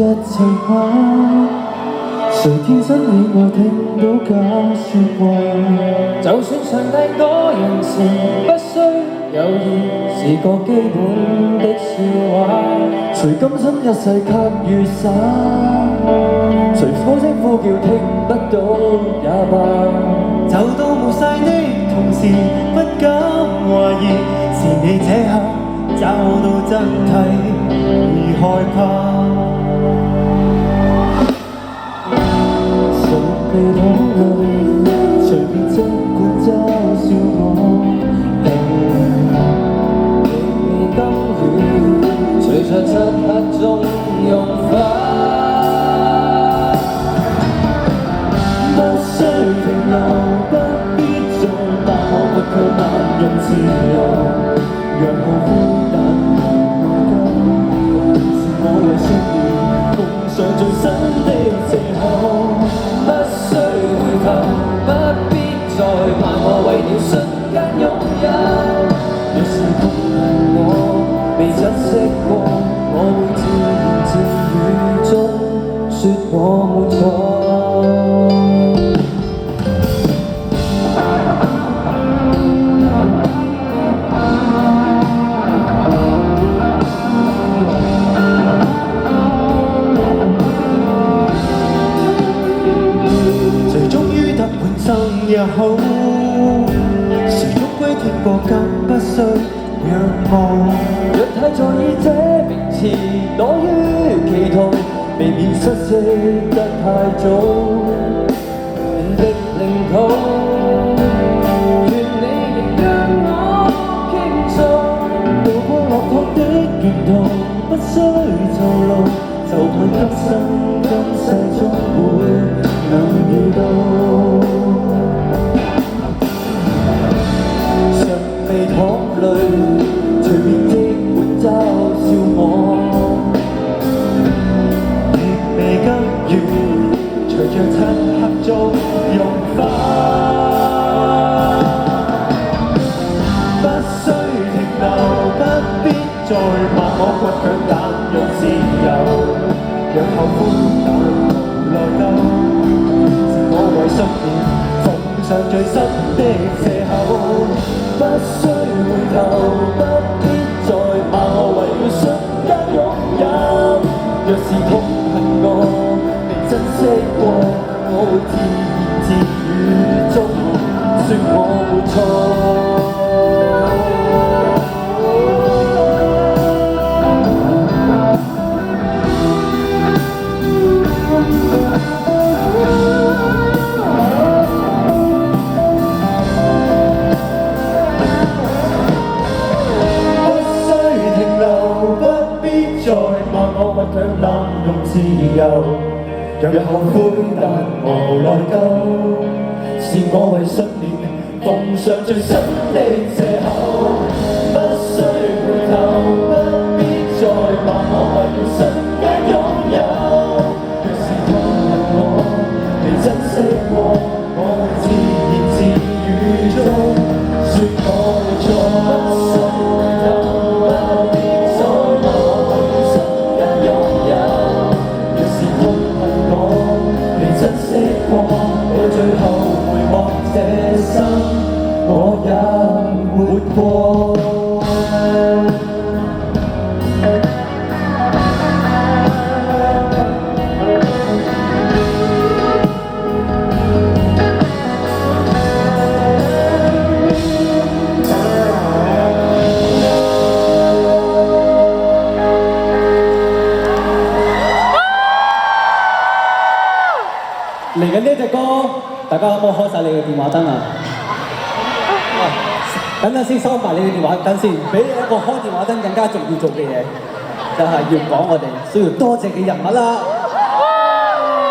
日情話，誰天生你我聽到假説話？就算上帝多人時，不需有意，是個基本的笑話。誰甘心一世給予灑？誰呼聲呼叫聽不到也罷？走到沒晒的同時，不敢懷疑，是你這刻找到真諦而害怕。誰被討論，隨便儘管嘲笑我，未甘願，隨着漆黑中融化。不需停留，不必再把我不卻濫用自由，讓我孤單無根，是我為信念奉上最新的藉口。不需回頭，不必再罵我為了瞬間擁有。若是痛恨我未珍惜過，我會自言自語中說我沒錯。也好，誰終歸聽過更不需仰慕。若太在意這名詞，躲於歧途，避免失色得太早的領土。願你亦讓我傾訴，渡過落魄的沿途，不需透露，就盼今生今世終會能遇到。未淌淚，隨便的活嘲笑我，亦未甘願，隨着漆黑中融化。不需停留，不必再罵我倔強但若自由，讓後悔但無內疚，是我為信念奉上最新的藉口。不需回頭，不必再罵我為了瞬間擁有。若是痛恨我未珍惜過，我會自言自語中說我沒錯。不強濫用自由，讓後悔但無內疚，是我為信念奉上最新的藉口。不需回頭，不必再罵我為了瞬間擁有。若是痛恨我未珍惜過，我會自言自語中說我沒錯。我最後回望這生，我也活過。嚟緊呢隻歌，大家可唔可以開晒你嘅電話燈啊？等陣先收埋你嘅電話燈先，俾你一個開電話燈更加重要做嘅嘢，就係要講我哋需要多謝嘅人物啦。